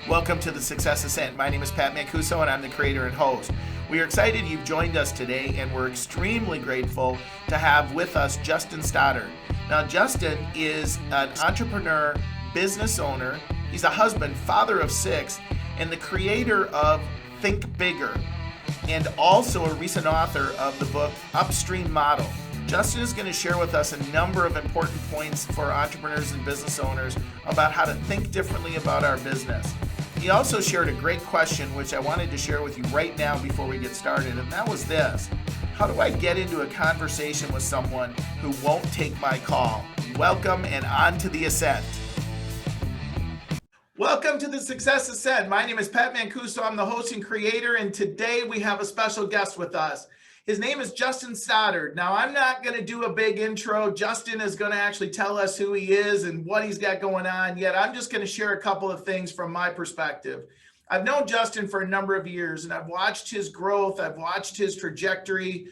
Welcome to the Success Ascent. My name is Pat Mancuso and I'm the creator and host. We are excited you've joined us today and we're extremely grateful to have with us Justin Stoddart. Now, Justin is an entrepreneur, business owner. He's a husband, father of 6, and the creator of Think Bigger, and also a recent author of the book Upstream Model. Justin is going to share with us a number of important points for entrepreneurs and business owners about how to think differently about our business. He also shared a great question, which I wanted to share with you right now before we get started, and that was this: how do I get into a conversation with someone who won't take my call? Welcome and on to the ascent. Welcome to the Success Ascent. My name is Pat Mancuso. I'm the host and creator, and today we have a special guest with us. His name is Justin Stoddart. Now, I'm not going to do a big intro. Justin is going to actually tell us who he is and what he's got going on. Yet I'm just going to share a couple of things from my perspective. I've known Justin for a number of years, and I've watched his growth. I've watched his trajectory.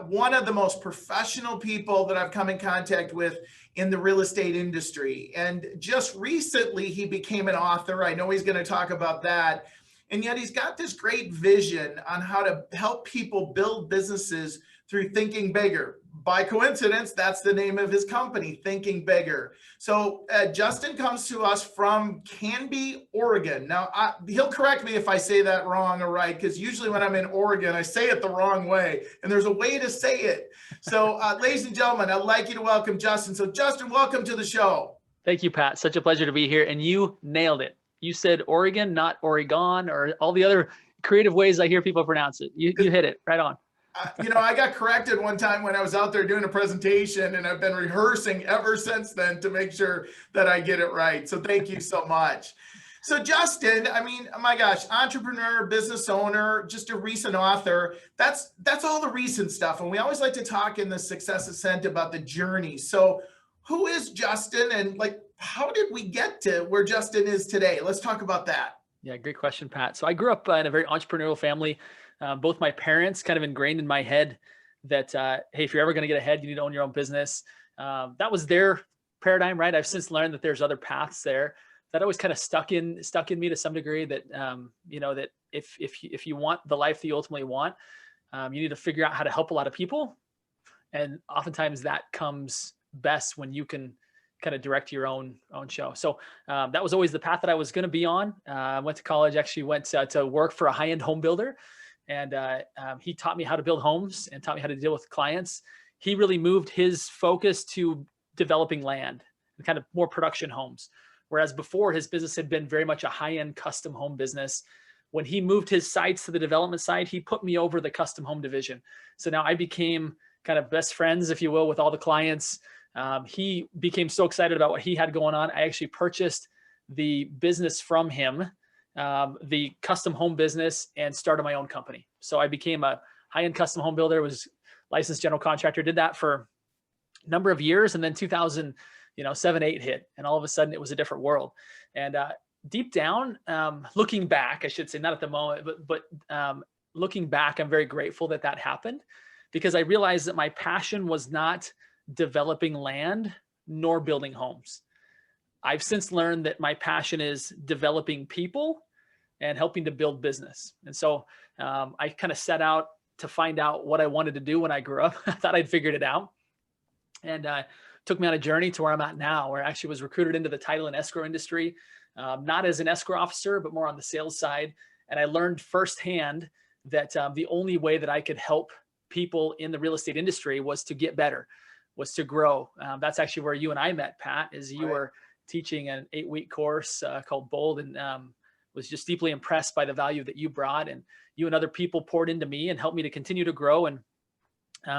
One of the most professional people that I've come in contact with in the real estate industry. And just recently, he became an author. I know he's going to talk about that. And yet he's got this great vision on how to help people build businesses through thinking bigger. By coincidence, that's the name of his company, Thinking Bigger. So Justin comes to us from Canby, Oregon. Now, he'll correct me if I say that wrong or right, because usually when I'm in Oregon, I say it the wrong way, and there's a way to say it. So ladies and gentlemen, I'd like you to welcome Justin. So Justin, welcome to the show. Thank you, Pat. Such a pleasure to be here, and you nailed it. You said Oregon, not Oregon, or all the other creative ways I hear people pronounce it. You hit it right on. I got corrected one time when I was out there doing a presentation, and I've been rehearsing ever since then to make sure that I get it right. So thank you so much. So Justin, I mean, oh my gosh, entrepreneur, business owner, just a recent author. That's all the recent stuff. And we always like to talk in the Success Ascent about the journey. So who is Justin, and how did we get to where Justin is today? Let's talk about that. Yeah, great question, Pat. So I grew up in a very entrepreneurial family. Both my parents kind of ingrained in my head that, hey, if you're ever going to get ahead, you need to own your own business. That was their paradigm, right? I've since learned that there's other paths there that always kind of stuck in me to some degree. That that if you want the life that you ultimately want, you need to figure out how to help a lot of people, and oftentimes that comes best when you can kind of direct your own show. So that was always the path that I was going to be on. I went to college, actually went to work for a high-end home builder. And he taught me how to build homes and taught me how to deal with clients. He really moved his focus to developing land and kind of more production homes. Whereas before, his business had been very much a high-end custom home business. When he moved his sites to the development side, he put me over the custom home division. So now I became kind of best friends, if you will, with all the clients. He became so excited about what he had going on. I actually purchased the business from him, the custom home business, and started my own company. So I became a high-end custom home builder, was licensed general contractor, did that for a number of years. And then 2007, 8 hit, and all of a sudden it was a different world. And deep down, looking back, I should say, not at the moment, but looking back, I'm very grateful that happened, because I realized that my passion was not developing land nor building homes. I've since learned that my passion is developing people and helping to build business. And so I kind of set out to find out what I wanted to do when I grew up. I thought I'd figured it out. And took me on a journey to where I'm at now, where I actually was recruited into the title and escrow industry, not as an escrow officer, but more on the sales side. And I learned firsthand that the only way that I could help people in the real estate industry was to get better, was to grow. That's actually where you and I met, Pat, is you were teaching an 8-week course called Bold, and was just deeply impressed by the value that you brought, and you and other people poured into me and helped me to continue to grow, and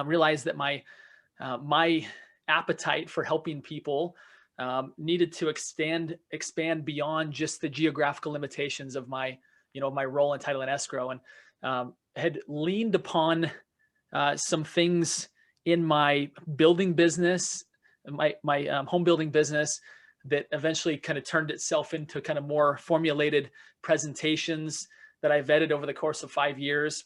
realized that my appetite for helping people needed to expand beyond just the geographical limitations of my role in title and escrow, and had leaned upon some things in my building business, my home building business, that eventually kind of turned itself into kind of more formulated presentations that I vetted over the course of 5 years.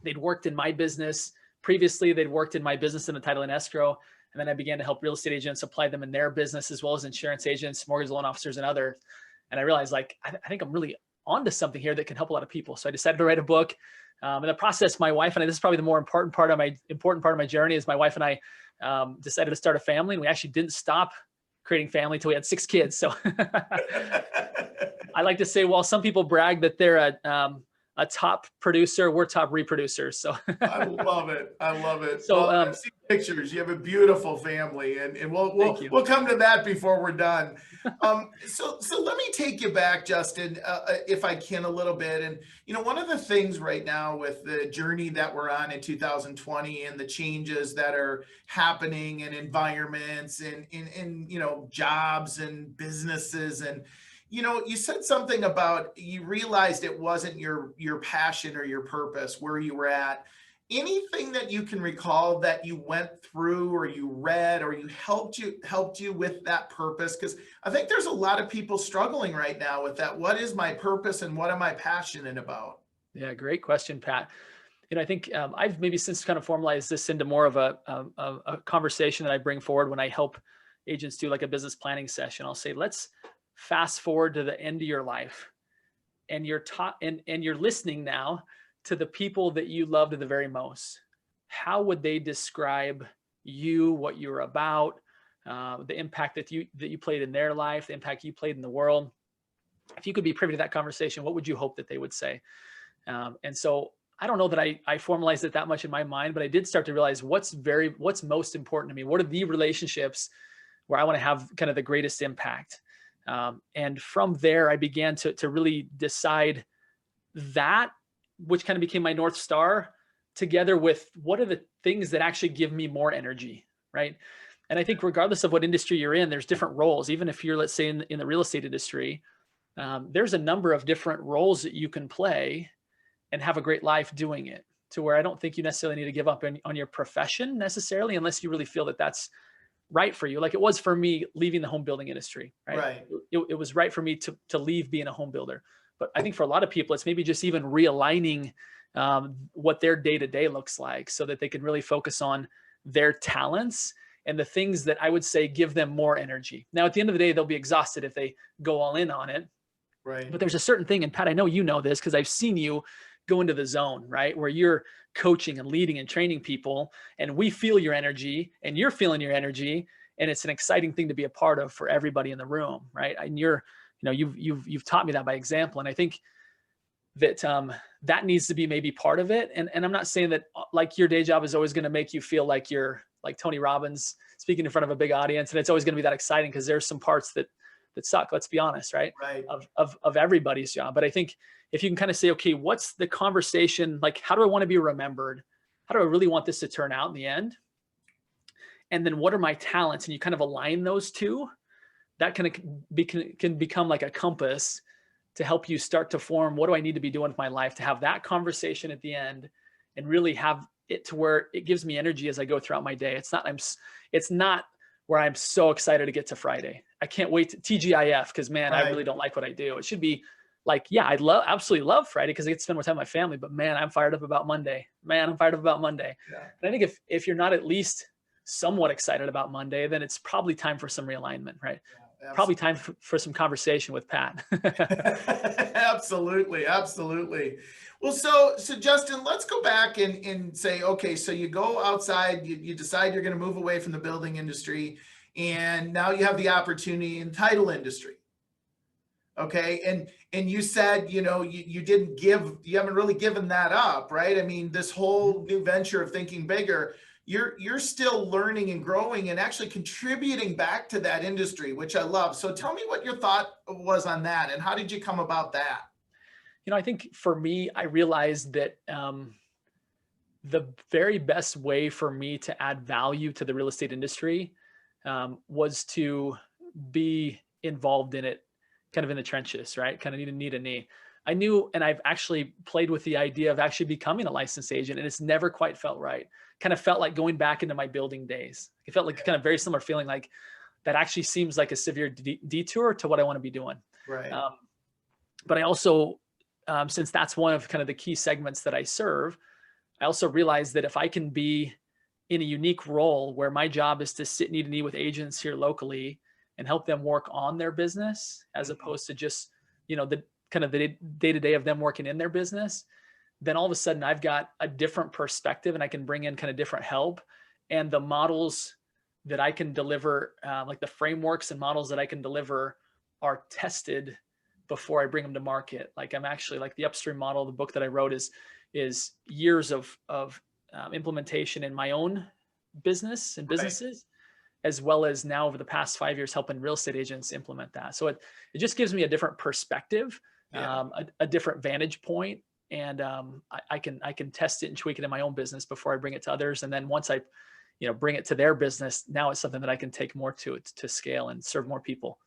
They'd worked in my business previously. They'd worked in my business in the title and escrow. And then I began to help real estate agents apply them in their business, as well as insurance agents, mortgage loan officers, and others. And I realized like, I think I'm really onto something here that can help a lot of people. So I decided to write a book. In the process, my wife and I, this is probably the more important part of my journey, is my wife and I decided to start a family, and we actually didn't stop creating family until we had 6 kids. So I like to say, while some people brag that they're a top producer, we're top reproducers. So I love it. I love it. So Well, I've seen pictures. You have a beautiful family, and thank you. we'll come to that before we're done. So let me take you back, Justin, if I can, a little bit. And one of the things right now with the journey that we're on in 2020 and the changes that are happening in environments and in jobs and businesses, and you said something about you realized it wasn't your passion or your purpose where you were at. Anything that you can recall that you went through or you read or you helped you with that purpose? Because I think there's a lot of people struggling right now with that. What is my purpose and what am I passionate about? Yeah, great question, Pat. I think I've maybe since kind of formalized this into more of a conversation that I bring forward when I help agents do like a business planning session. I'll say, let's fast forward to the end of your life, and you're and you're listening now to the people that you loved the very most. How would they describe you, what you were about, the impact that you played in their life, the impact you played in the world? If you could be privy to that conversation, what would you hope that they would say? And so I don't know that I formalized it that much in my mind, but I did start to realize what's most important to me. What are the relationships where I want to have kind of the greatest impact? And from there, I began to really decide that, which kind of became my North Star, together with what are the things that actually give me more energy, right? And I think regardless of what industry you're in, there's different roles. Even if you're, let's say, in the real estate industry, there's a number of different roles that you can play and have a great life doing it, to where I don't think you necessarily need to give up on your profession necessarily, unless you really feel that that's right for you. Like it was for me leaving the home building industry, right? Right. It was right for me to leave being a home builder. But I think for a lot of people, it's maybe just even realigning what their day-to-day looks like, so that they can really focus on their talents and the things that I would say give them more energy. Now, at the end of the day, they'll be exhausted if they go all in on it. Right. But there's a certain thing, and Pat, I know you know this because I've seen you go into the zone, right? Where you're coaching and leading and training people, and we feel your energy and you're feeling your energy. And it's an exciting thing to be a part of for everybody in the room, right? And you've taught me that by example. And I think that that needs to be maybe part of it. And I'm not saying that like your day job is always going to make you feel like you're like Tony Robbins speaking in front of a big audience, and it's always going to be that exciting, because there's some parts that suck, let's be honest, right? Right. Of everybody's job. But I think if you can kind of say, okay, what's the conversation? Like, how do I want to be remembered? How do I really want this to turn out in the end? And then what are my talents? And you kind of align those two. That can become like a compass to help you start to form, what do I need to be doing with my life to have that conversation at the end and really have it to where it gives me energy as I go throughout my day. It's not where I'm so excited to get to Friday. I can't wait to TGIF, because man, Right. I really don't like what I do. It should be like, yeah, absolutely love Friday because I get to spend more time with my family, but man, I'm fired up about Monday. Yeah. And I think if you're not at least somewhat excited about Monday, then it's probably time for some realignment, right? Yeah, probably time for some conversation with Pat. Absolutely. Absolutely. Well, so Justin, let's go back and say, okay, so you go outside, you decide you're going to move away from the building industry, and now you have the opportunity in title industry. Okay. And you said, you haven't really given that up, right? I mean, this whole new venture of thinking bigger, you're still learning and growing and actually contributing back to that industry, which I love. So tell me what your thought was on that, and how did you come about that? I think for me, I realized that the very best way for me to add value to the real estate industry was to be involved in it, kind of in the trenches, right? Kind of need a knee. I knew, and I've actually played with the idea of actually becoming a licensed agent, and it's never quite felt right. Kind of felt like going back into my building days. It felt like kind of very similar feeling, like that actually seems like a severe detour to what I want to be doing. Right. But I also, since that's one of kind of the key segments that I serve, I also realized that if I can be in a unique role where my job is to sit knee to knee with agents here locally and help them work on their business as opposed to just, the kind of the day-to-day of them working in their business, then all of a sudden I've got a different perspective and I can bring in kind of different help, and the models that I can deliver, like the frameworks and models that I can deliver are tested before I bring them to market. Like I'm actually like the Upstream Model, the book that I wrote is years of implementation in my own business and businesses, as well as now over the past 5 years helping real estate agents implement that. So it just gives me a different perspective, a different vantage point, and I can test it and tweak it in my own business before I bring it to others. And then once I bring it to their business, now it's something that I can take more to scale and serve more people.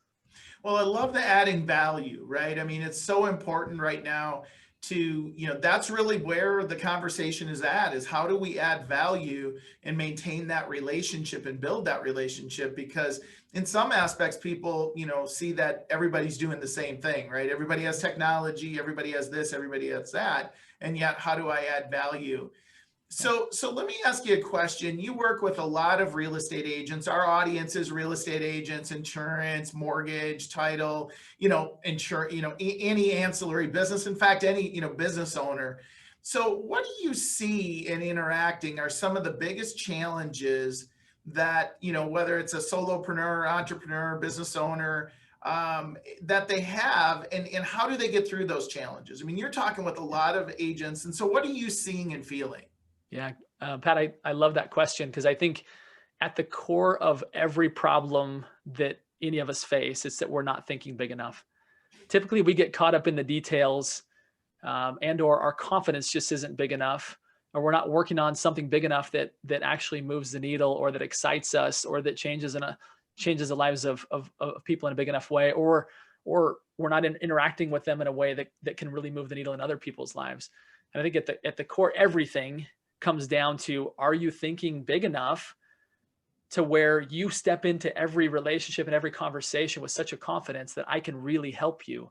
Well, I love the adding value, right? I mean, it's so important right now to, that's really where the conversation is at, is how do we add value and maintain that relationship and build that relationship? Because in some aspects, people, see that everybody's doing the same thing, right? Everybody has technology, everybody has this, everybody has that. And yet, how do I add value? So let me ask you a question. You work with a lot of real estate agents. Our audience is real estate agents, insurance, mortgage, title, insurance, any ancillary business. In fact, any, business owner. So what do you see in interacting are some of the biggest challenges that, whether it's a solopreneur, entrepreneur, business owner, that they have, and how do they get through those challenges? I mean, you're talking with a lot of agents. And so what are you seeing and feeling? Yeah, Pat, I love that question, because I think at the core of every problem that any of us face, it's that we're not thinking big enough. Typically, we get caught up in the details, and or our confidence just isn't big enough, or we're not working on something big enough that actually moves the needle, or that excites us, or that changes the lives of people in a big enough way, or we're not interacting with them in a way that can really move the needle in other people's lives. And I think at the core, everything comes down to, are you thinking big enough to where you step into every relationship and every conversation with such a confidence that I can really help you?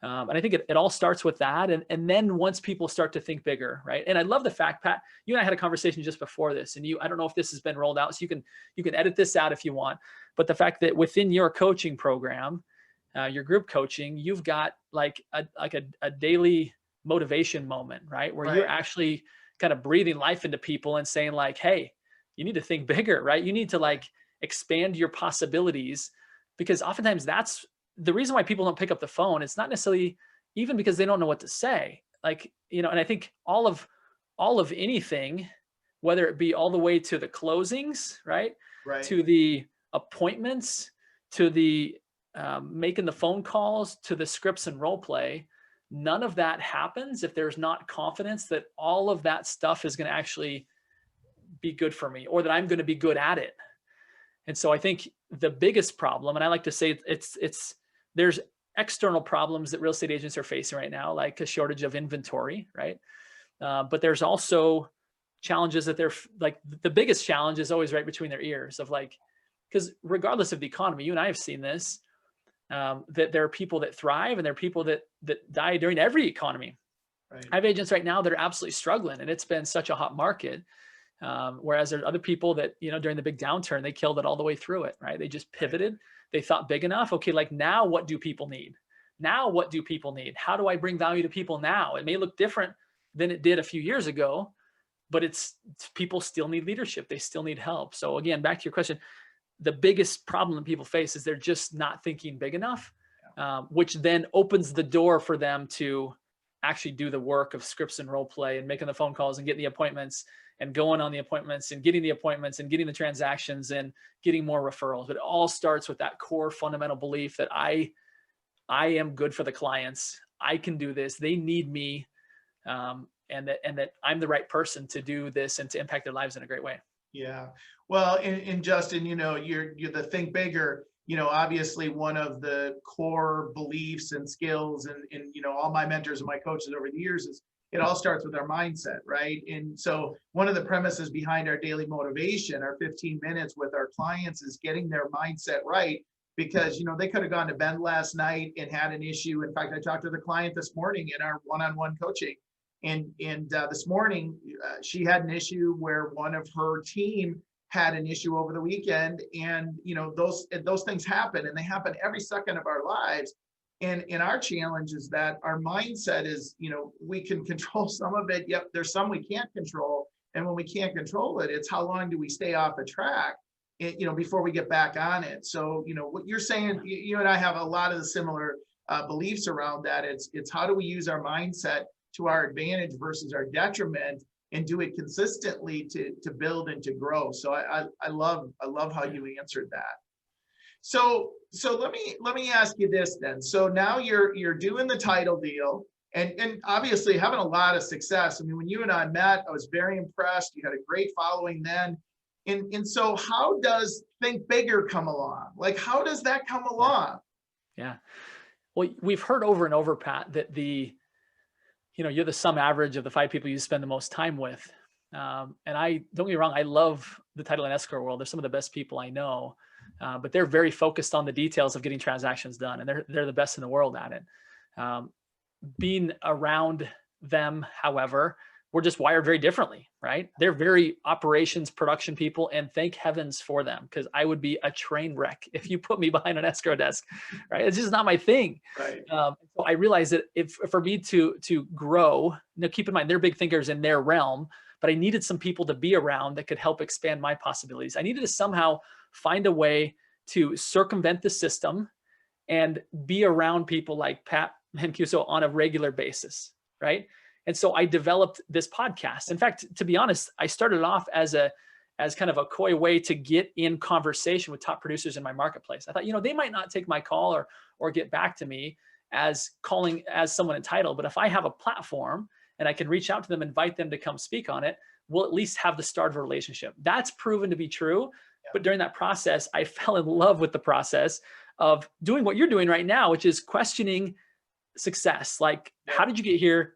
And I think it all starts with that. And then once people start to think bigger, right? And I love the fact, Pat, you and I had a conversation just before this, and I don't know if this has been rolled out, so you can edit this out if you want. But the fact that within your coaching program, your group coaching, you've got like a daily motivation moment, right? Where you're actually kind of breathing life into people and saying like, hey, you need to think bigger, right? You need to like expand your possibilities, because oftentimes that's the reason why people don't pick up the phone. It's not necessarily even because they don't know what to say. Like, and I think all of anything, whether it be all the way to the closings, right? To the appointments, to the making the phone calls, to the scripts and role play, none of that happens if there's not confidence that all of that stuff is going to actually be good for me, or that I'm going to be good at it. And so I think the biggest problem, and I like to say there's external problems that real estate agents are facing right now, like a shortage of inventory, right? But there's also challenges that they're like, the biggest challenge is always right between their ears, of like, because regardless of the economy, you and I have seen this, that there are people that thrive and there are people that die during every economy. Right. I have agents right now that are absolutely struggling, and it's been such a hot market. Whereas there are other people that, during the big downturn, they killed it all the way through it, right? They just pivoted. Right. They thought big enough. Okay, like now what do people need? Now what do people need? How do I bring value to people now? It may look different than it did a few years ago, but people still need leadership. They still need help. So again, back to your question, the biggest problem that people face is they're just not thinking big enough, which then opens the door for them to actually do the work of scripts and role play and making the phone calls and getting the appointments and going on the appointments and getting the appointments and getting the transactions and getting more referrals. But it all starts with that core fundamental belief that I am good for the clients. I can do this. They need me. And that I'm the right person to do this and to impact their lives in a great way. Yeah. Well, and Justin, you're the think bigger, obviously one of the core beliefs and skills and all my mentors and my coaches over the years is it all starts with our mindset, right? And so one of the premises behind our daily motivation, our 15 minutes with our clients, is getting their mindset right, because, they could have gone to bed last night and had an issue. In fact, I talked to the client this morning in our one-on-one coaching. And this morning, she had an issue where one of her team had an issue over the weekend, and those things happen, and they happen every second of our lives. And our challenge is that our mindset is, we can control some of it. Yep, there's some we can't control, and when we can't control it, it's how long do we stay off the track, before we get back on it. So what you're saying, you and I have a lot of the similar beliefs around that. It's how do we use our mindset to our advantage versus our detriment, and do it consistently to build and to grow. So I love how you answered that. So let me ask you this then. So now you're doing the title deal, and obviously having a lot of success. I mean, when you and I met, I was very impressed. You had a great following then. And so how does Think Bigger come along? Like, how does that come along? Yeah. Well, we've heard over and over, Pat, that you're the sum average of the 5 people you spend the most time with. And don't get me wrong, I love the title and escrow world. They're some of the best people I know, but they're very focused on the details of getting transactions done, and they're the best in the world at it. Being around them, however, we're just wired very differently, right? They're very operations, production people, and thank heavens for them, because I would be a train wreck if you put me behind an escrow desk, right? It's just not my thing. Right. So I realized that if for me to grow, keep in mind, they're big thinkers in their realm, but I needed some people to be around that could help expand my possibilities. I needed to somehow find a way to circumvent the system and be around people like Pat Mancuso on a regular basis, right? And so I developed this podcast. In fact, to be honest, I started off as kind of a coy way to get in conversation with top producers in my marketplace. I thought, they might not take my call or get back to me as calling as someone entitled, but if I have a platform and I can reach out to them, invite them to come speak on it, we'll at least have the start of a relationship. That's proven to be true. Yeah. But during that process, I fell in love with the process of doing what you're doing right now, which is questioning success. Like, how did you get here?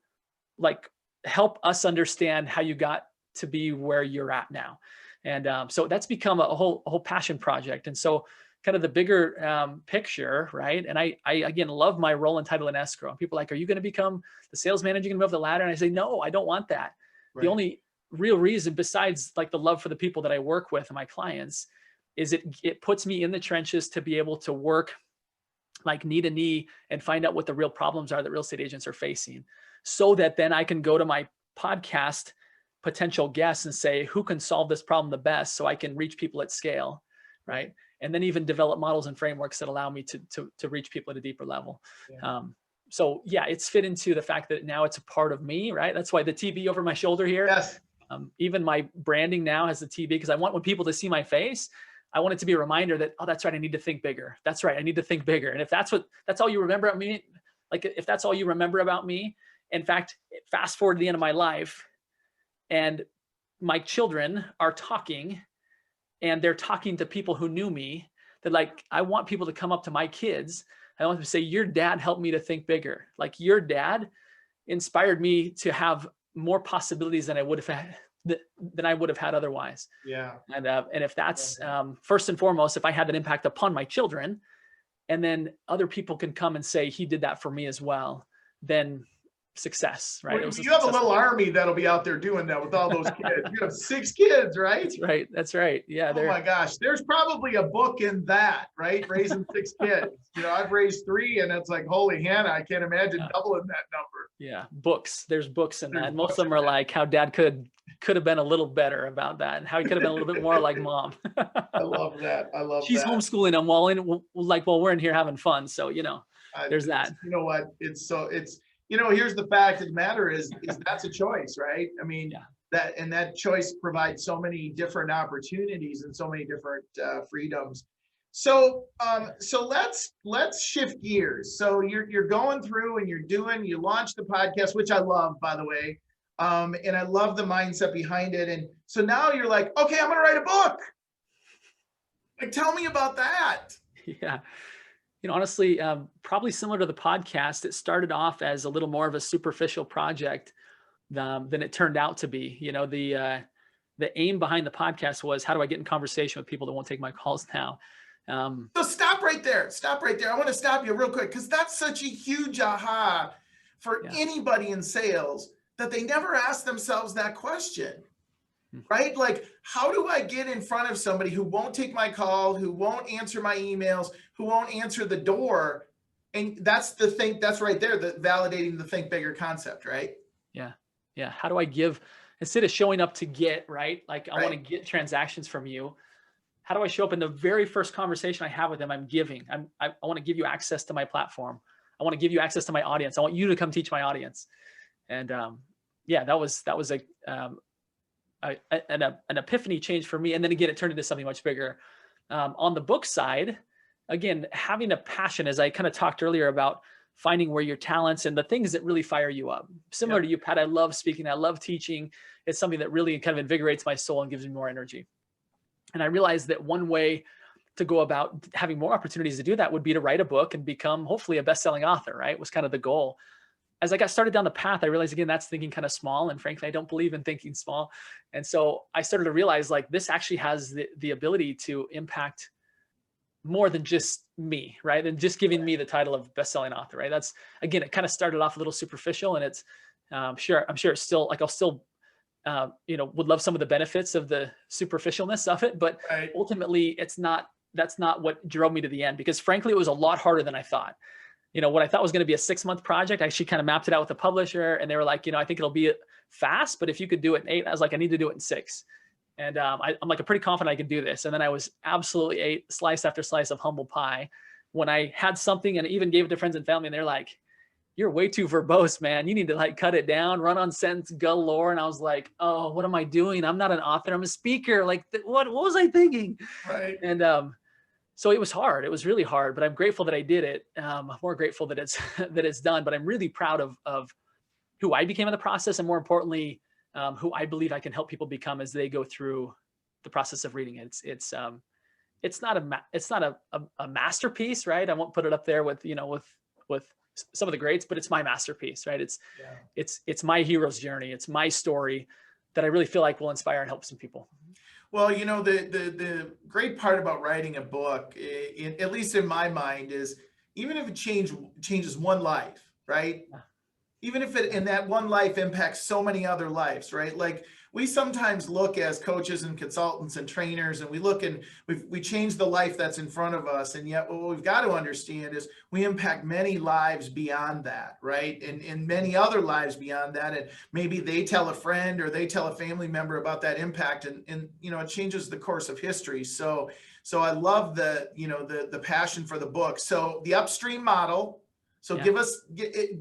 Like, help us understand how you got to be where you're at now. And so that's become a whole passion project. And so kind of the bigger picture, right? And I again, love my role in title and escrow. And people are like, are you going to become the sales manager and move the ladder? And I say, no, I don't want that. Right. The only real reason, besides like the love for the people that I work with and my clients, is it puts me in the trenches to be able to work like knee to knee and find out what the real problems are that real estate agents are facing, so that then I can go to my podcast potential guests and say, who can solve this problem the best, so I can reach people at scale, right? And then even develop models and frameworks that allow me to reach people at a deeper level. Yeah. So yeah, it's fit into the fact that now it's a part of me, right? That's why the TV over my shoulder here. Yes. Even my branding now has the TV, because I want when people to see my face, I want it to be a reminder that, oh, that's right, I need to think bigger. That's right, I need to think bigger. And if that's all you remember about me, like if that's all you remember about me, in fact, fast forward to the end of my life and my children are talking and they're talking to people who knew me, that like, I want people to come up to my kids. I want them to say, your dad helped me to think bigger. Like, your dad inspired me to have more possibilities than I would have had otherwise. Yeah. And if that's first and foremost, if I had an impact upon my children, and then other people can come and say, he did that for me as well, then success, right? Well, you have a little army that'll be out there doing that with all those kids. You have 6 kids, right? That's right. Yeah. Oh my gosh. There's probably a book in that, right? Raising 6 kids. I've raised 3, and it's like, holy Hannah, I can't imagine doubling that number. Yeah. Books. There's books in that. And most of them are like how dad could have been a little better about that, and how he could have been a little bit more like mom. I love that. She's homeschooling them while we're in here having fun. So, there's that. You know what? Here's the fact of the matter is that's a choice, right? I mean, that choice provides so many different opportunities and so many different freedoms. So let's shift gears. So you're going through and you launched the podcast, which I love, by the way. And I love the mindset behind it. And so now you're like, okay, I'm going to write a book. Like, tell me about that. Yeah. Honestly, probably similar to the podcast, it started off as a little more of a superficial project than it turned out to be. The aim behind the podcast was, how do I get in conversation with people that won't take my calls now? So stop right there. I want to stop you real quick, because that's such a huge aha for anybody in sales, that they never ask themselves that question. Mhm. right? Like, how do I get in front of somebody who won't take my call, who won't answer my emails, who won't answer the door? And that's the thing, that's right there, the validating the think bigger concept, right? Yeah. Yeah. How do I give, instead of showing up to get, right? Like I want to Right. get transactions from you. How do I show up in the very first conversation I have with them? I'm giving. I want to give you access to my platform. I want to give you access to my audience. I want you to come teach my audience. And yeah, that was an epiphany change for me. And then again, it turned into something much bigger. On the book side, again, having a passion, as I kind of talked earlier about finding where your talents and the things that really fire you up. Similar Yep. to you, Pat, I love speaking. I love teaching. It's something that really kind of invigorates my soul and gives me more energy. And I realized that one way to go about having more opportunities to do that would be to write a book and become hopefully a best-selling author, right? Was kind of the goal. As I got started down the path, I realized again, that's thinking kind of small. And frankly, I don't believe in thinking small. And so I started to realize like this actually has the ability to impact more than just me, right? Than just giving me the title of best-selling author, right? That's, again, it kind of started off a little superficial, and it's I'm sure it's still like I'll still would love some of the benefits of the superficialness of it, but Right. ultimately that's not what drove me to the end, because frankly, it was a lot harder than I thought. What I thought was going to be a 6-month project, I actually kind of mapped it out with the publisher, and they were like, I think it'll be fast, but if you could do it in 8, I was like, I need to do it in 6. And I'm like, I'm pretty confident I could do this. And then I was absolutely ate slice after slice of humble pie when I had something, and even gave it to friends and family, and they're like, you're way too verbose, man. You need to like cut it down, run on sentence galore. And I was like, oh, what am I doing? I'm not an author. I'm a speaker. Like, what was I thinking? Right. And so it was hard. It was really hard, but I'm grateful that I did it. I'm more grateful that it's that it's done. But I'm really proud of who I became in the process, and more importantly, who I believe I can help people become as they go through the process of reading it. It's not a masterpiece, right? I won't put it up there with with some of the greats, but it's my masterpiece, right? Yeah. It's my hero's journey. It's my story that I really feel like will inspire and help some people. Well, the great part about writing a book, at least in my mind, is even if it changes one life, right? Yeah. Even if it in that one life impacts so many other lives, right? Like, we sometimes look as coaches and consultants and trainers, and we look and we change the life that's in front of us, and yet what we've got to understand is we impact many lives beyond that, right? And many other lives beyond that, and maybe they tell a friend or they tell a family member about that impact, and it changes the course of history. So I love the passion for the book. So the Upstream Model. So Yeah. give us the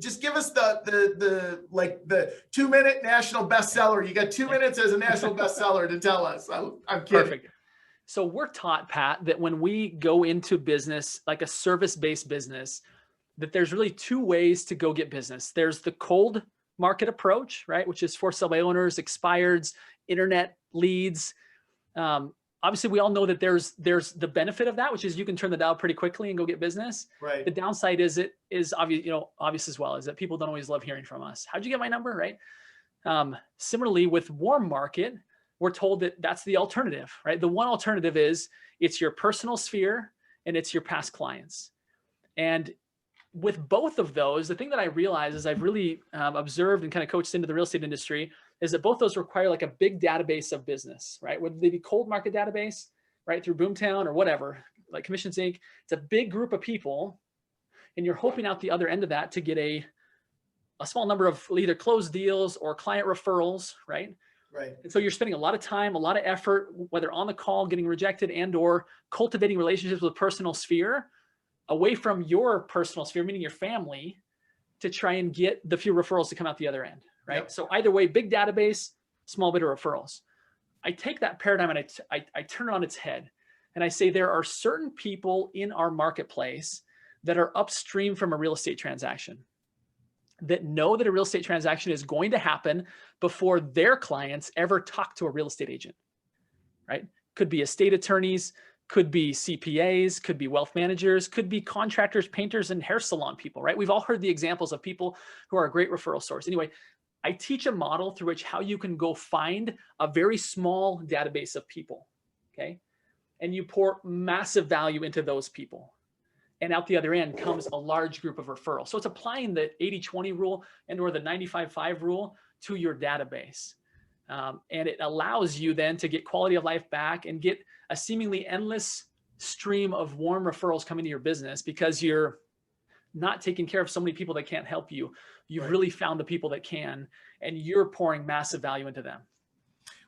2-minute national bestseller. You got 2 minutes as a national bestseller to tell us. I'm kidding. Perfect. So we're taught, Pat, that when we go into business, like a service-based business, that there's really 2 ways to go get business. There's the cold market approach, right? Which is for sale by owners, expireds, internet leads. Obviously, we all know that there's the benefit of that, which is you can turn the dial pretty quickly and go get business. Right. The downside is it is obvious as well, is that people don't always love hearing from us. How'd you get my number, right? Similarly, with warm market, we're told that that's the alternative, right? The one alternative is it's your personal sphere and it's your past clients. And with both of those, the thing that I realize is I've really observed and kind of coached into the real estate industry is that both those require like a big database of business, right? Whether they be cold market database, right, through Boomtown or whatever, like Commissions Inc. It's a big group of people, and you're hoping out the other end of that to get a small number of either closed deals or client referrals, right? Right. And so you're spending a lot of time, a lot of effort, whether on the call, getting rejected, and or cultivating relationships with personal sphere away from your personal sphere, meaning your family, to try and get the few referrals to come out the other end, right? Yep. So either way, big database, small bit of referrals. I take that paradigm and I turn it on its head, and I say there are certain people in our marketplace that are upstream from a real estate transaction, that know that a real estate transaction is going to happen before their clients ever talk to a real estate agent, right? Could be estate attorneys, could be CPAs, could be wealth managers, could be contractors, painters, and hair salon people, right? We've all heard the examples of people who are a great referral source. Anyway, I teach a model through which how you can go find a very small database of people, okay? And you pour massive value into those people. And out the other end comes a large group of referrals. So it's applying the 80-20 rule and or the 95-5 rule to your database. And it allows you then to get quality of life back and get a seemingly endless stream of warm referrals coming to your business because you're not taking care of so many people that can't help you. You've Right. really found the people that can, and you're pouring massive value into them.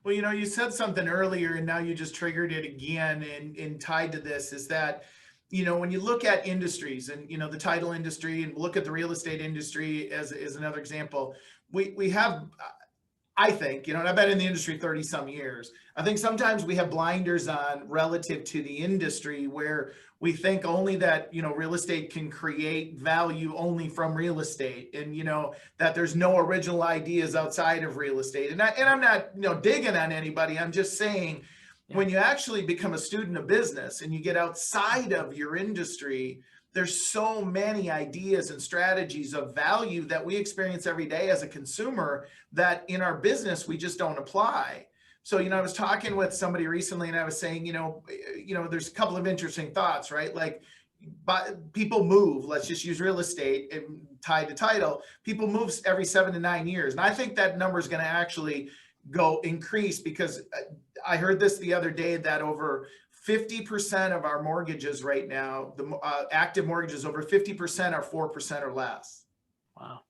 Well, you said something earlier and now you just triggered it again, and tied to this is that, when you look at industries and, the title industry, and look at the real estate industry as another example, we have, I think, and I've been in the industry 30 some years. I think sometimes we have blinders on relative to the industry where we think only that, real estate can create value only from real estate, and, that there's no original ideas outside of real estate. And I'm not, digging on anybody. I'm just saying, when you actually become a student of business and you get outside of your industry, there's so many ideas and strategies of value that we experience every day as a consumer that in our business we just don't apply. So, I was talking with somebody recently and I was saying, there's a couple of interesting thoughts, right? Like, people move, let's just use real estate and tied to title. People move every 7 to 9 years. And I think that number is going to actually increase, because I heard this the other day that over 50% of our mortgages right now, the active mortgages, over 50% are 4% or less. Wow.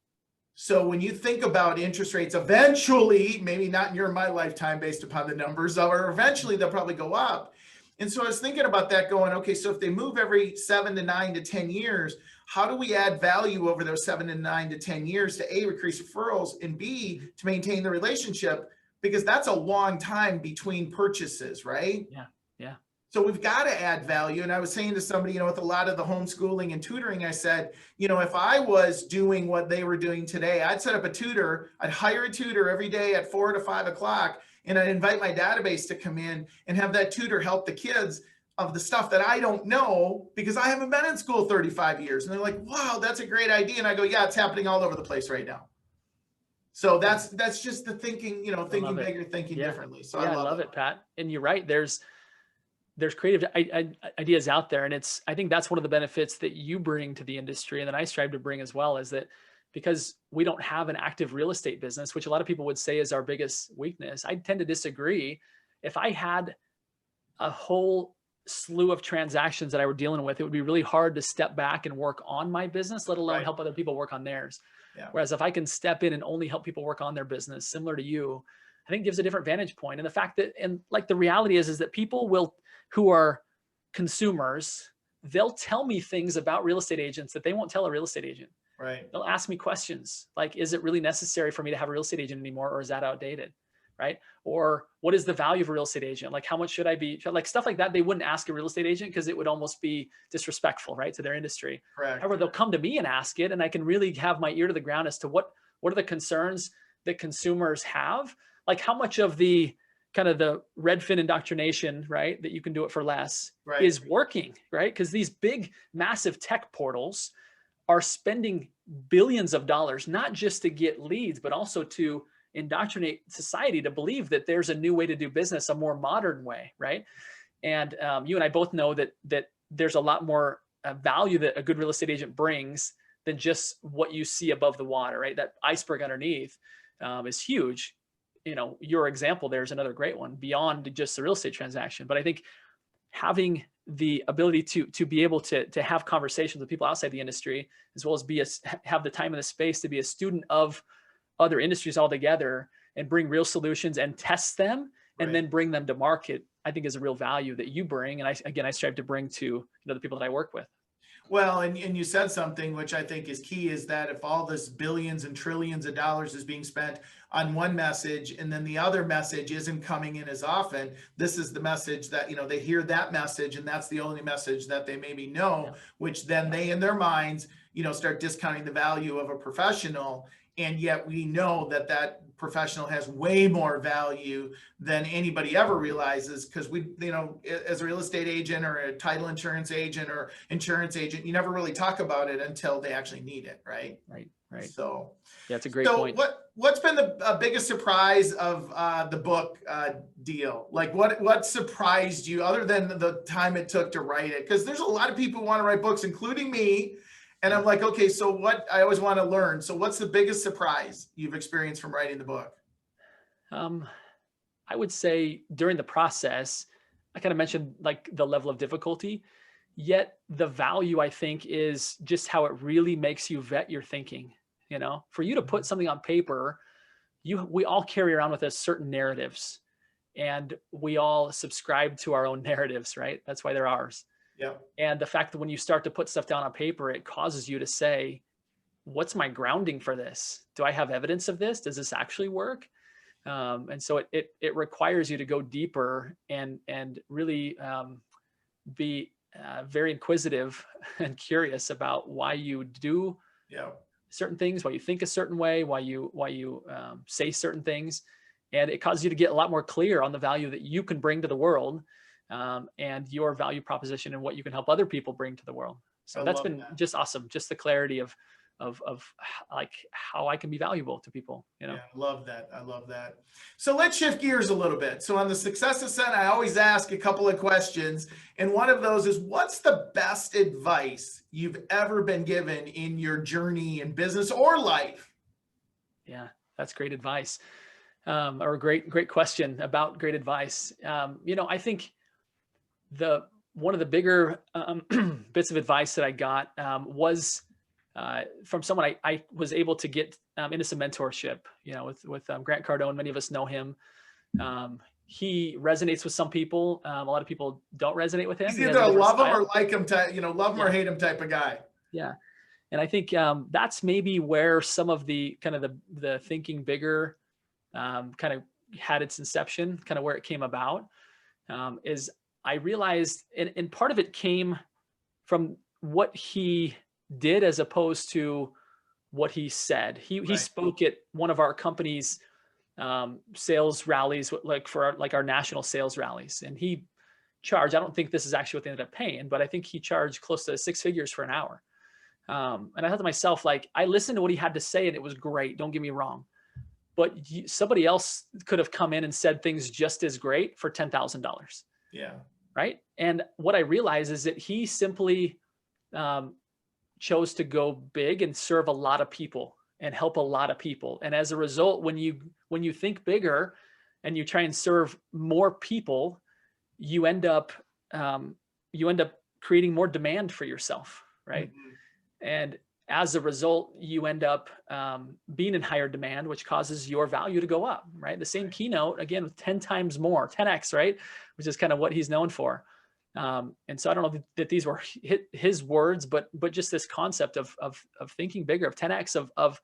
So when you think about interest rates, eventually, maybe not in your and my lifetime based upon the numbers, or eventually they'll probably go up. And so I was thinking about that going, okay, so if they move every 7 to 9 to 10 years, how do we add value over those 7 to 9 to 10 years to A, increase referrals, and B, to maintain the relationship? Because that's a long time between purchases, right? Yeah. Yeah. So we've got to add value. And I was saying to somebody, with a lot of the homeschooling and tutoring, I said, if I was doing what they were doing today, I'd set up a tutor, I'd hire a tutor every day at 4 to 5 o'clock, and I'd invite my database to come in and have that tutor help the kids of the stuff that I don't know because I haven't been in school 35 years. And they're like, wow, that's a great idea. And I go, yeah, it's happening all over the place right now. So that's just the thinking, thinking bigger, thinking differently. So I love it, Pat. And you're right. There's creative ideas out there. And I think that's one of the benefits that you bring to the industry and that I strive to bring as well, is that because we don't have an active real estate business, which a lot of people would say is our biggest weakness, I tend to disagree. If I had a whole slew of transactions that I were dealing with, it would be really hard to step back and work on my business, let alone help other people work on theirs. Yeah. Whereas if I can step in and only help people work on their business, similar to you, I think gives a different vantage point. And the fact that, and like the reality is that people who are consumers, they'll tell me things about real estate agents that they won't tell a real estate agent. Right. They'll ask me questions like, is it really necessary for me to have a real estate agent anymore? Or is that outdated? Right. Or what is the value of a real estate agent? Like, how much should I be, like stuff like that? They wouldn't ask a real estate agent because it would almost be disrespectful, right, to their industry. Correct. However, they'll come to me and ask it, and I can really have my ear to the ground as to what are the concerns that consumers have. Like, how much of the kind of the Redfin indoctrination, right, that you can do it for less, is working, right? Because these big, massive tech portals are spending billions of dollars, not just to get leads, but also to indoctrinate society to believe that there's a new way to do business, a more modern way, right? And you and I both know that there's a lot more value that a good real estate agent brings than just what you see above the water, right? That iceberg underneath is huge. Your example there is another great one beyond just the real estate transaction. But I think having the ability to be able to have conversations with people outside the industry, as well as have the time and the space to be a student of other industries altogether and bring real solutions and test them and then bring them to market, I think is a real value that you bring. And I strive to bring to the people that I work with. Well, and you said something which I think is key, is that if all this billions and trillions of dollars is being spent on one message and then the other message isn't coming in as often, this is the message that, they hear that message and that's the only message that they maybe know, which then they in their minds, start discounting the value of a professional. And yet we know that professional has way more value than anybody ever realizes, because we, as a real estate agent or a title insurance agent or insurance agent, you never really talk about it until they actually need it. Right. Right. So yeah, it's a great point. What's been the biggest surprise of the book deal? Like what surprised you other than the time it took to write it? Because there's a lot of people who want to write books, including me. And I'm like, okay, so what I always want to learn. So what's the biggest surprise you've experienced from writing the book? I would say during the process, I kind of mentioned like the level of difficulty, yet the value I think is just how it really makes you vet your thinking. You know, for you to put something on paper, we all carry around with us certain narratives, and we all subscribe to our own narratives, right? That's why they're ours. Yeah. And the fact that when you start to put stuff down on paper, it causes you to say, what's my grounding for this? Do I have evidence of this? Does this actually work? And so it requires you to go deeper and really be very inquisitive and curious about why you do Yeah. certain things, why you think a certain way, why you say certain things, and it causes you to get a lot more clear on the value that you can bring to the world, and your value proposition and what you can help other people bring to the world. So I that's love been that. just awesome, just the clarity of like how I can be valuable to people. You know. Yeah, I love that. I love that. So let's shift gears a little bit. So on the Success Ascent, I always ask a couple of questions. And one of those is, what's the best advice you've ever been given in your journey in business or life? Yeah, that's great advice. Or great question about great advice. You know, I think one of the bigger bits of advice that I got was from someone I was able to get into some mentorship, you know, with Grant Cardone. Many of us know him. He resonates with some people. A lot of people don't resonate with him. He's He has either a a different love him style. or like him type, love him or Yeah, hate him type of guy. yeah. And I think that's maybe where some of the kind of the thinking bigger kind of had its inception, kind of where it came about, is I realized, and part of it came from what he did as opposed to what he said. He Right. spoke at one of our company's sales rallies, like for our national sales rallies, and he charged. I don't think this is actually what they ended up paying, but I think he charged close to 6 figures for an hour. And I thought to myself, like, I listened to what he had to say, and it was great. Don't get me wrong, but somebody else could have come in and said things just as great for $10,000. Yeah. Right. And what I realized is that he simply chose to go big and serve a lot of people and help a lot of people. And as a result, when you think bigger and you try and serve more people, you end up creating more demand for yourself, right? Mhm. And as a result, you end up being in higher demand, which causes your value to go up, right? The same keynote, again, with 10 times more, 10x, right? Which is kind of what he's known for. And so I don't know that these were his words, but just this concept of thinking bigger, of 10x, of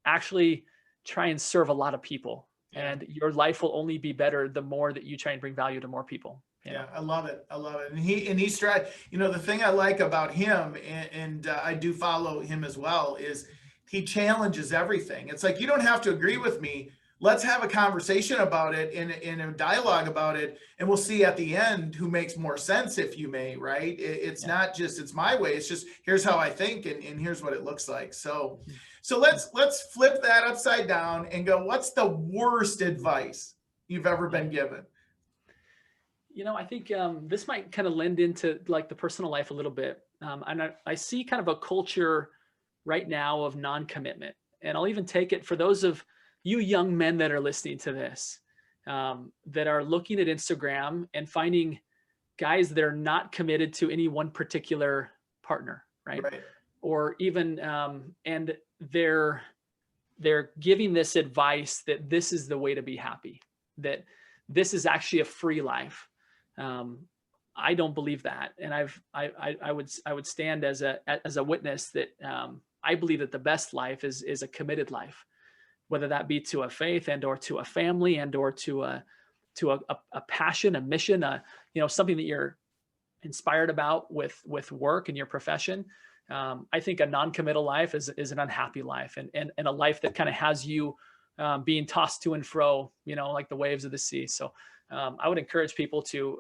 actually try and serve a lot of people. Yeah. And your life will only be better the more that you try and bring value to more people. Yeah, I love it. I love it. And he's tried, the thing I like about him, and I do follow him as well, is he challenges everything. It's like, you don't have to agree with me. Let's have a conversation about it, in a dialogue about it, and we'll see at the end who makes more sense, if you may, right? It's not just, it's my way. It's just, here's how I think, and here's what it looks like. So let's flip that upside down and go, what's the worst advice you've ever been given? I think this might kind of lend into like the personal life a little bit. And I see kind of a culture right now of non-commitment. And I'll even take it for those of you young men that are listening to this, that are looking at Instagram and finding guys that are not committed to any one particular partner, right? Right. Or even, and they're giving this advice that this is the way to be happy, that this is actually a free life. I don't believe that, and I would stand as a witness that I believe that the best life is a committed life, whether that be to a faith and or to a family and or to a passion, a mission, something that you're inspired about with work and your profession. I think a non-committal life is an unhappy life, and a life that kind of has you being tossed to and fro, like the waves of the sea. So I would encourage people to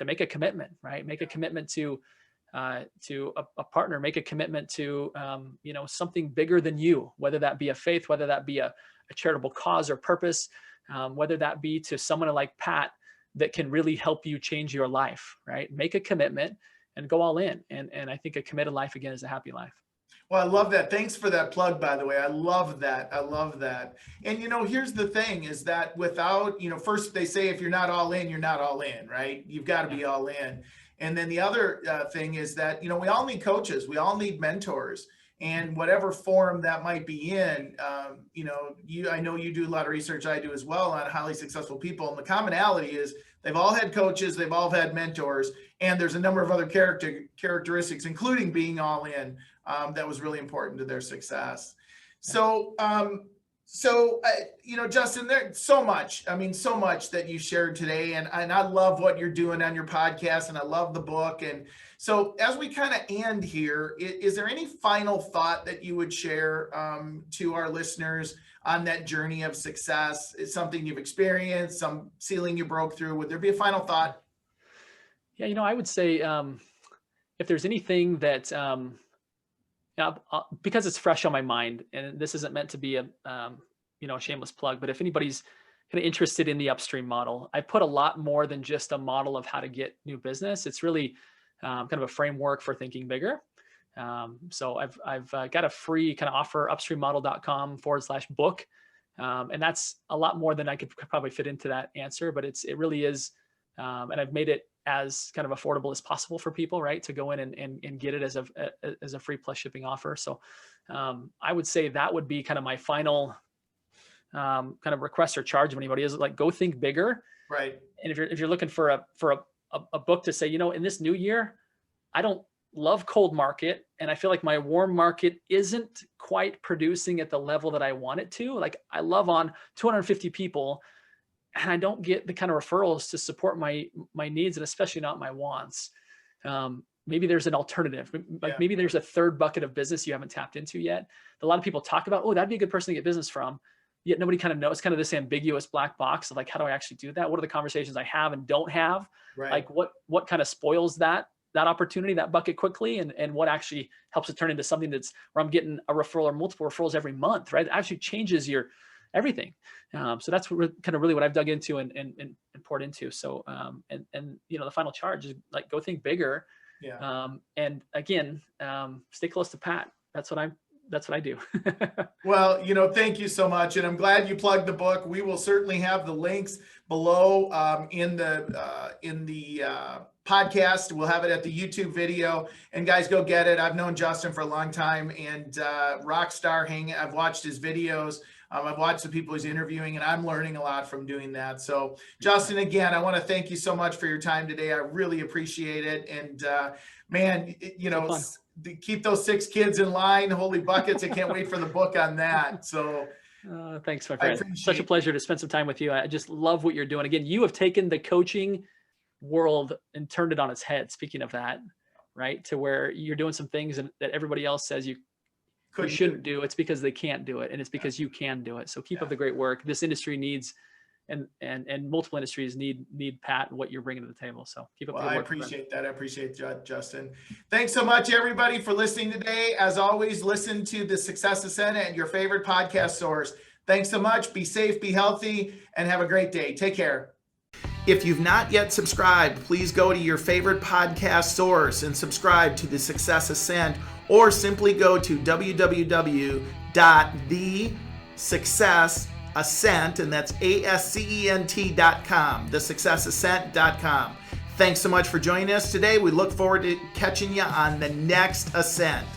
make a commitment, right? Make a commitment to a partner, make a commitment to, something bigger than you, whether that be a faith, whether that be a charitable cause or purpose, whether that be to someone like Pat that can really help you change your life, right? Make a commitment and go all in. And I think a committed life, again, is a happy life. Well, I love that. Thanks for that plug, by the way. I love that. I love that. And, here's the thing is that without, first they say if you're not all in, you're not all in, right? You've got to be all in. And then the other thing is that, we all need coaches. We all need mentors. And whatever form that might be in, I know you do a lot of research, I do as well, on highly successful people. And the commonality is they've all had coaches, they've all had mentors, and there's a number of other characteristics, including being all in, that was really important to their success. So, Justin, there's so much that you shared today, and I love what you're doing on your podcast, and I love the book. And so as we kind of end here, is there any final thought that you would share to our listeners on that journey of success? It's something you've experienced, some ceiling you broke through. Would there be a final thought? Yeah, I would say if there's anything that, because it's fresh on my mind, and this isn't meant to be a shameless plug, but if anybody's kind of interested in the Upstream model, I put a lot more than just a model of how to get new business. It's really kind of a framework for thinking bigger. So I've got a free kind of offer, upstreammodel.com/book. And that's a lot more than I could probably fit into that answer, but it really is. And I've made it as kind of affordable as possible for people, right, to go in and get it as a free plus shipping offer. So I would say that would be kind of my final kind of request or charge of anybody, is like, go think bigger. Right. And if you're looking for a book to say, in this new year, I don't love cold market, and I feel like my warm market isn't quite producing at the level that I want it to. Like, I love on 250 people, and I don't get the kind of referrals to support my needs, and especially not my wants. Maybe there's an alternative. Maybe there's a third bucket of business you haven't tapped into yet. A lot of people talk about, that'd be a good person to get business from. Yet nobody kind of knows. It's kind of this ambiguous black box of like, how do I actually do that? What are the conversations I have and don't have? Right. Like what kind of spoils that opportunity, that bucket quickly, and what actually helps it turn into something that's where I'm getting a referral or multiple referrals every month, right? It actually changes your everything. So that's kind of really what I've dug into and poured into. So, the final charge is like, go think bigger. Yeah. And again, stay close to Pat. That's what I do. Well, thank you so much. And I'm glad you plugged the book. We will certainly have the links below in the podcast. We'll have it at the YouTube video. And guys, go get it. I've known Justin for a long time, and Rockstar Hang. I've watched his videos. I've watched the people he's interviewing, and I'm learning a lot from doing that. So, Justin, again, I want to thank you so much for your time today. I really appreciate it. And man, keep those 6 kids in line. Holy buckets. I can't wait for the book on that. So thanks, my friend. Such a pleasure to spend some time with you. I just love what you're doing. Again, you have taken the coaching world and turned it on its head. Speaking of that, right? To where you're doing some things that everybody else says you shouldn't do. It's because they can't do it. And it's because you can do it. So keep up the great work. This industry needs, and multiple industries need Pat and what you're bringing to the table. So keep up the good work. I appreciate that. I appreciate that, Justin. Thanks so much, everybody, for listening today. As always, listen to the Success Ascent at your favorite podcast source. Thanks so much. Be safe, be healthy, and have a great day. Take care. If you've not yet subscribed, please go to your favorite podcast source and subscribe to the Success Ascent, or simply go to www.thesuccessascent, and that's ASCENT.com, thesuccessascent.com. Thanks so much for joining us today. We look forward to catching you on the next ascent.